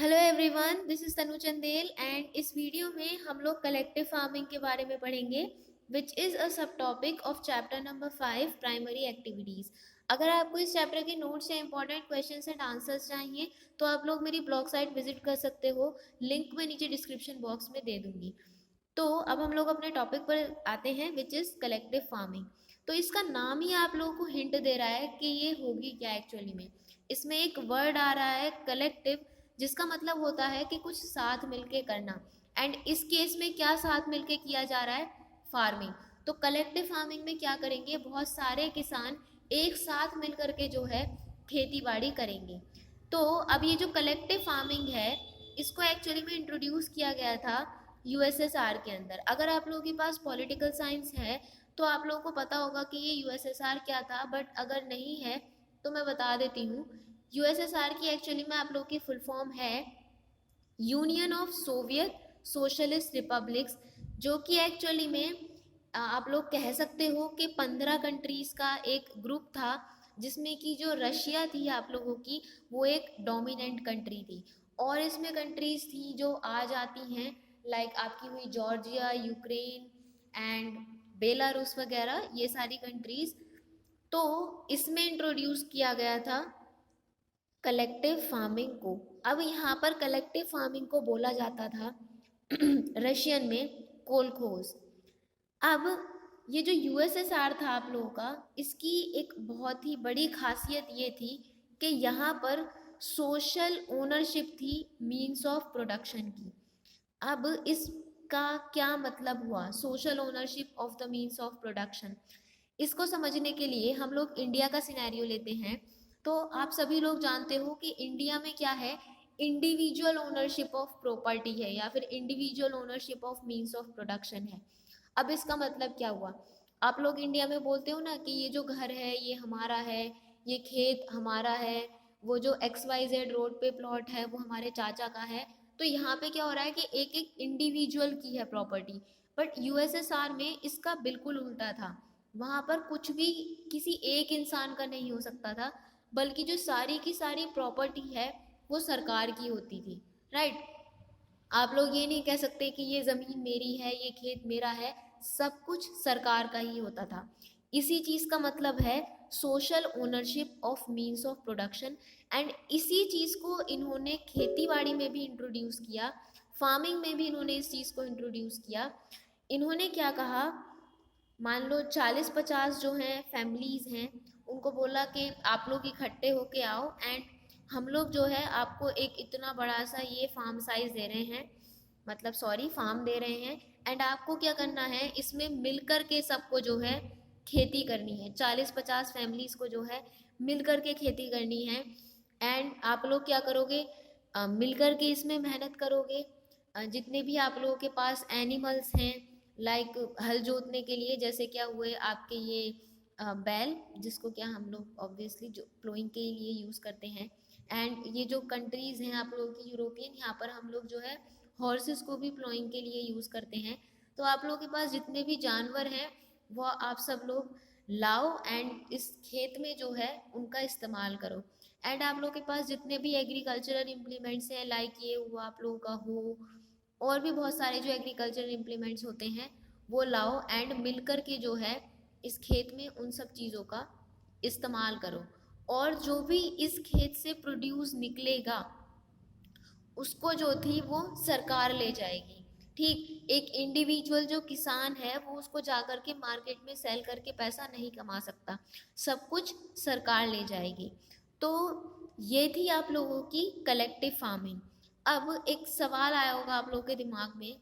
Hello everyone, this is Tanu Chandel and इस video में हम लोग कलेक्टिव फार्मिंग के बारे में पढ़ेंगे विच इज़ अ सब topic of chapter number 5 primary activities. अगर आपको इस चैप्टर के नोट्स या इंपॉर्टेंट क्वेश्चंस एंड आंसर्स चाहिए तो आप लोग मेरी ब्लॉग साइट विजिट कर सकते हो। लिंक मैं नीचे डिस्क्रिप्शन बॉक्स में दे दूंगी। तो अब हम लोग अपने टॉपिक पर आते हैं विच इज़ कलेक्टिव फार्मिंग। तो इसका नाम ही आप लोगों को हिंट दे रहा है कि ये होगी क्या एक्चुअली में। इसमें एक वर्ड आ रहा है कलेक्टिव, जिसका मतलब होता है कि कुछ साथ मिलके करना। एंड इस केस में क्या साथ मिलके किया जा रहा है? फार्मिंग। तो कलेक्टिव फार्मिंग में क्या करेंगे, बहुत सारे किसान एक साथ मिल करके जो है खेती बाड़ी करेंगे। तो अब ये जो कलेक्टिव फार्मिंग है इसको एक्चुअली में इंट्रोड्यूस किया गया था यूएसएसआर के अंदर। अगर आप लोगों के पास पॉलिटिकल साइंस है तो आप लोगों को पता होगा कि ये यूएसएसआर क्या था, बट अगर नहीं है तो मैं बता देती हूँ। यूएसएसआर की एक्चुअली में आप लोगों की फुल फॉर्म है union of Soviet socialist republics, जो कि एक्चुअली में आप लोग कह सकते हो कि 15 कंट्रीज का एक ग्रुप था, जिसमें कि जो रशिया थी आप लोगों की वो एक डोमिनेंट कंट्री थी। और इसमें कंट्रीज थी जो आ जाती हैं, लाइक आपकी हुई जॉर्जिया, यूक्रेन एंड बेलारूस वगैरह, ये सारी कंट्रीज। तो इसमें इंट्रोड्यूस किया गया था कलेक्टिव फार्मिंग को। अब यहाँ पर कलेक्टिव फार्मिंग को बोला जाता था रशियन में कोलखोज। अब ये जो यूएसएसआर था आप लोगों का, इसकी एक बहुत ही बड़ी खासियत ये थी कि यहाँ पर सोशल ओनरशिप थी मीन्स ऑफ प्रोडक्शन की। अब इसका क्या मतलब हुआ, social ownership of the means of production? इसको समझने के लिए हम लोग इंडिया का सिनेरियो लेते हैं। तो आप सभी लोग जानते हो कि इंडिया में क्या है, इंडिविजुअल ओनरशिप ऑफ प्रॉपर्टी है या फिर individual ownership of means of production है। अब इसका मतलब क्या हुआ, आप लोग इंडिया में बोलते हो ना कि ये जो घर है ये हमारा है, ये खेत हमारा है, वो जो XYZ रोड पे प्लॉट है वो हमारे चाचा का है। तो यहाँ पे क्या हो रहा है कि एक एक इंडिविजुअल की है प्रॉपर्टी। बट यूएसएसआर में इसका बिल्कुल उल्टा था। वहाँ पर कुछ भी किसी एक इंसान का नहीं हो सकता था, बल्कि जो सारी की सारी प्रॉपर्टी है वो सरकार की होती थी। राइट। आप लोग ये नहीं कह सकते कि ये ज़मीन मेरी है, ये खेत मेरा है। सब कुछ सरकार का ही होता था। इसी चीज़ का मतलब है social ownership of means of production. And इसी चीज़ को इन्होंने खेती बाड़ी में भी इंट्रोड्यूस किया, फार्मिंग में भी इन्होंने इस चीज़ को इंट्रोड्यूस किया। इन्होंने क्या कहा, मान लो 40-50 जो हैं फैमिलीज़ हैं, उनको बोला कि आप लोग इकट्ठे होके आओ एंड हम लोग जो है आपको एक इतना बड़ा सा ये फार्म साइज दे रहे हैं, मतलब सॉरी फार्म दे रहे हैं। एंड आपको क्या करना है, इसमें मिलकर के सबको जो है खेती करनी है। 40-50 फैमिलीज़ को जो है मिलकर के खेती करनी है। एंड आप लोग क्या करोगे, मिलकर के इसमें मेहनत करोगे। जितने भी आप लोगों के पास एनिमल्स हैं, लाइक हल जोतने के लिए जैसे क्या हुए आपके ये बैल, जिसको क्या हम लोग ऑब्वियसली जो प्लोइंग के लिए यूज़ करते हैं। एंड ये जो कंट्रीज़ हैं आप लोगों की यूरोपियन, यहाँ पर हम लोग जो है हॉर्सेस को भी प्लोइंग के लिए यूज़ करते हैं। तो आप लोगों के पास जितने भी जानवर हैं वो आप सब लोग लाओ एंड इस खेत में जो है उनका इस्तेमाल करो। एंड आप लोगों के पास जितने भी एग्रीकल्चरल इम्प्लीमेंट्स हैं, लाइक ये हुआ आप लोगों का हो, और भी बहुत सारे जो एग्रीकल्चरल इम्प्लीमेंट्स होते हैं वो लाओ एंड मिलकर के जो है इस खेत में उन सब चीज़ों का इस्तेमाल करो। और जो भी इस खेत से प्रोड्यूस निकलेगा उसको जो थी वो सरकार ले जाएगी। ठीक, एक इंडिविजुअल जो किसान है वो उसको जा कर के मार्केट में सेल करके पैसा नहीं कमा सकता, सब कुछ सरकार ले जाएगी। तो ये थी आप लोगों की कलेक्टिव फार्मिंग। अब एक सवाल आया होगा आप लोगों के दिमाग में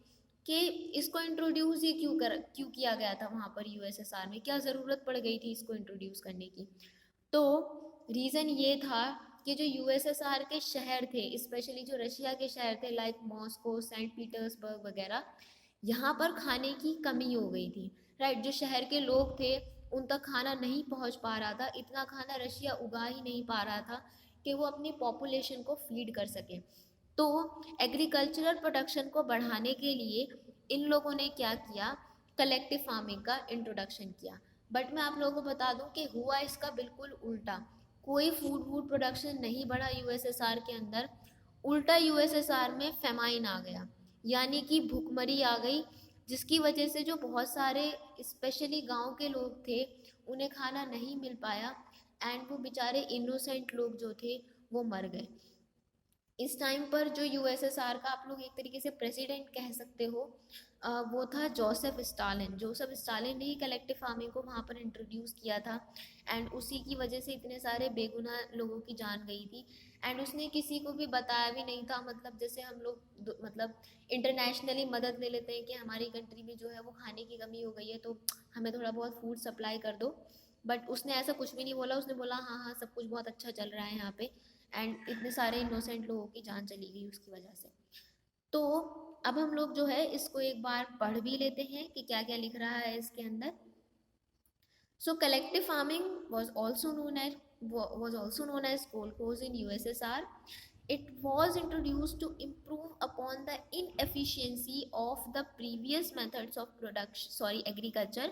कि इसको इंट्रोड्यूस ही क्यों किया गया था वहाँ पर यूएसएसआर में, क्या ज़रूरत पड़ गई थी इसको इंट्रोड्यूस करने की? तो रीज़न ये था कि जो यूएसएसआर के शहर थे, स्पेशली जो रशिया के शहर थे लाइक मॉस्को, सेंट पीटर्सबर्ग वगैरह, यहाँ पर खाने की कमी हो गई थी। राइट, जो शहर के लोग थे उन तक खाना नहीं पहुँच पा रहा था, इतना खाना रशिया उगा ही नहीं पा रहा था कि वो अपनी पॉपुलेशन को फीड कर सके। तो एग्रीकल्चरल प्रोडक्शन को बढ़ाने के लिए इन लोगों ने क्या किया, कलेक्टिव फार्मिंग का इंट्रोडक्शन किया। बट मैं आप लोगों को बता दूं कि हुआ इसका बिल्कुल उल्टा। कोई फूड वूड प्रोडक्शन नहीं बढ़ा यूएसएसआर के अंदर, उल्टा यूएसएसआर में फेमाइन आ गया, यानी कि भुखमरी आ गई, जिसकी वजह से जो बहुत सारे स्पेशली गांव के लोग थे उन्हें खाना नहीं मिल पाया, एंड वो बेचारे इनोसेंट लोग जो थे वो मर गए। इस टाइम पर जो यूएसएसआर का आप लोग एक तरीके से प्रेसिडेंट कह सकते हो, वो था जोसेफ स्टालिन। जोसेफ स्टालिन ने ही कलेक्टिव फार्मिंग को वहाँ पर इंट्रोड्यूस किया था, एंड उसी की वजह से इतने सारे बेगुनाह लोगों की जान गई थी। एंड उसने किसी को भी बताया भी नहीं था, मतलब जैसे हम लोग मतलब इंटरनेशनली मदद ले लेते हैं कि हमारी कंट्री में जो है वो खाने की कमी हो गई है तो हमें थोड़ा बहुत फूड सप्लाई कर दो, बट उसने ऐसा कुछ भी नहीं बोला। उसने बोला हाँ हाँ सब कुछ बहुत अच्छा चल रहा है यहाँ पे, एंड इतने सारे इनोसेंट लोगों की जान चली गई उसकी वजह से। तो अब हम लोग जो है इसको एक बार पढ़ भी लेते हैं कि क्या क्या लिख रहा है इसके अंदर। So collective farming was also known as kolkhoz in USSR. It was introduced to improve upon the inefficiency of the previous methods of agriculture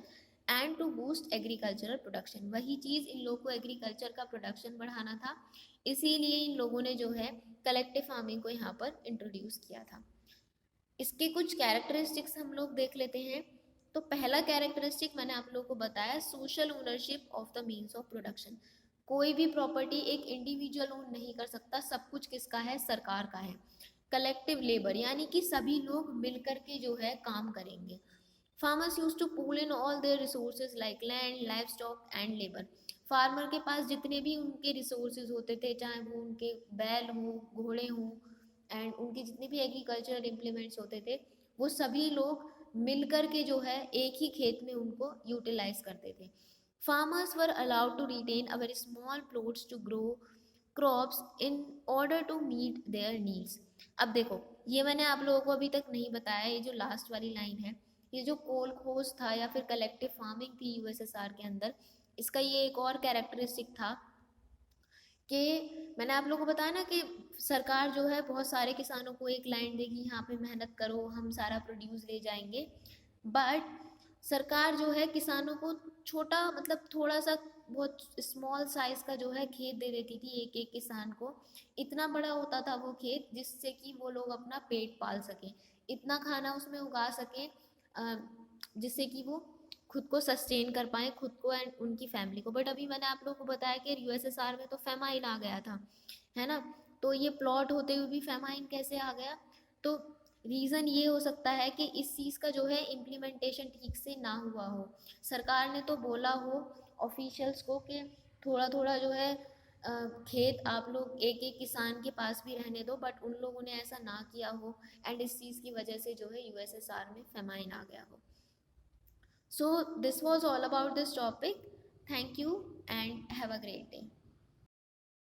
and to boost agricultural production. वही चीज़ इन लोगों को एग्रीकल्चर का प्रोडक्शन बढ़ाना था, इसीलिए इन लोगों ने जो है कलेक्टिव फार्मिंग को यहाँ पर इंट्रोड्यूस किया था। इसके कुछ कैरेक्टरिस्टिक्स हम लोग देख लेते हैं। तो पहला कैरेक्टरिस्टिक मैंने आप लोगों को बताया, social ownership of the means of production. कोई भी प्रॉपर्टी एक इंडिविजुअल ओन नहीं कर सकता, सब कुछ किसका है, सरकार का है। कलेक्टिव लेबर यानी कि सभी लोग मिलकर के जो है काम करेंगे। Farmers use to pool in all their resources like land, livestock and labour. Farmer के पास जितने भी उनके रिसोर्सेज होते थे, चाहे वो उनके बैल हो, घोड़े हों, एंड उनके जितने भी एग्रीकल्चरल इम्प्लीमेंट्स होते थे, वो सभी लोग मिलकर के जो है एक ही खेत में उनको यूटिलाइज करते थे। Farmers were allowed to retain a very small plots to grow crops in order to meet their needs. अब देखो, ये मैंने आप लोगों को अभी तक नहीं बताया, ये जो लास्ट वाली लाइन है, ये जो कोल खोज था या फिर कलेक्टिव फार्मिंग थी यूएसएसआर के अंदर, इसका ये एक और कैरेक्टरिस्टिक था कि मैंने आप लोगों को बताया ना कि सरकार जो है बहुत सारे किसानों को एक लाइन देगी, यहाँ पे मेहनत करो हम सारा प्रोड्यूस ले जाएंगे, बट सरकार जो है किसानों को छोटा मतलब थोड़ा सा बहुत स्मॉल साइज का जो है खेत दे देती थी एक एक किसान को। इतना बड़ा होता था वो खेत जिससे कि वो लोग अपना पेट पाल सकें, इतना खाना उसमें उगा सकें जिससे कि वो खुद को सस्टेन कर पाएँ, खुद को एंड उनकी फैमिली को। बट अभी मैंने आप लोगों को बताया कि यूएसएसआर में तो फेमाइन आ गया था, है ना। तो ये प्लॉट होते हुए भी फेमाइन कैसे आ गया, तो रीज़न ये हो सकता है कि इस चीज़ का जो है इम्प्लीमेंटेशन ठीक से ना हुआ हो। सरकार ने तो बोला हो ऑफिशियल्स को कि थोड़ा थोड़ा जो है खेत आप लोग एक एक किसान के पास भी रहने दो, बट उन लोगों ने ऐसा ना किया हो, एंड इस चीज़ की वजह से जो है यूएसएसआर में फेमाइन आ गया हो। So this was all about this topic. Thank you and have a great day.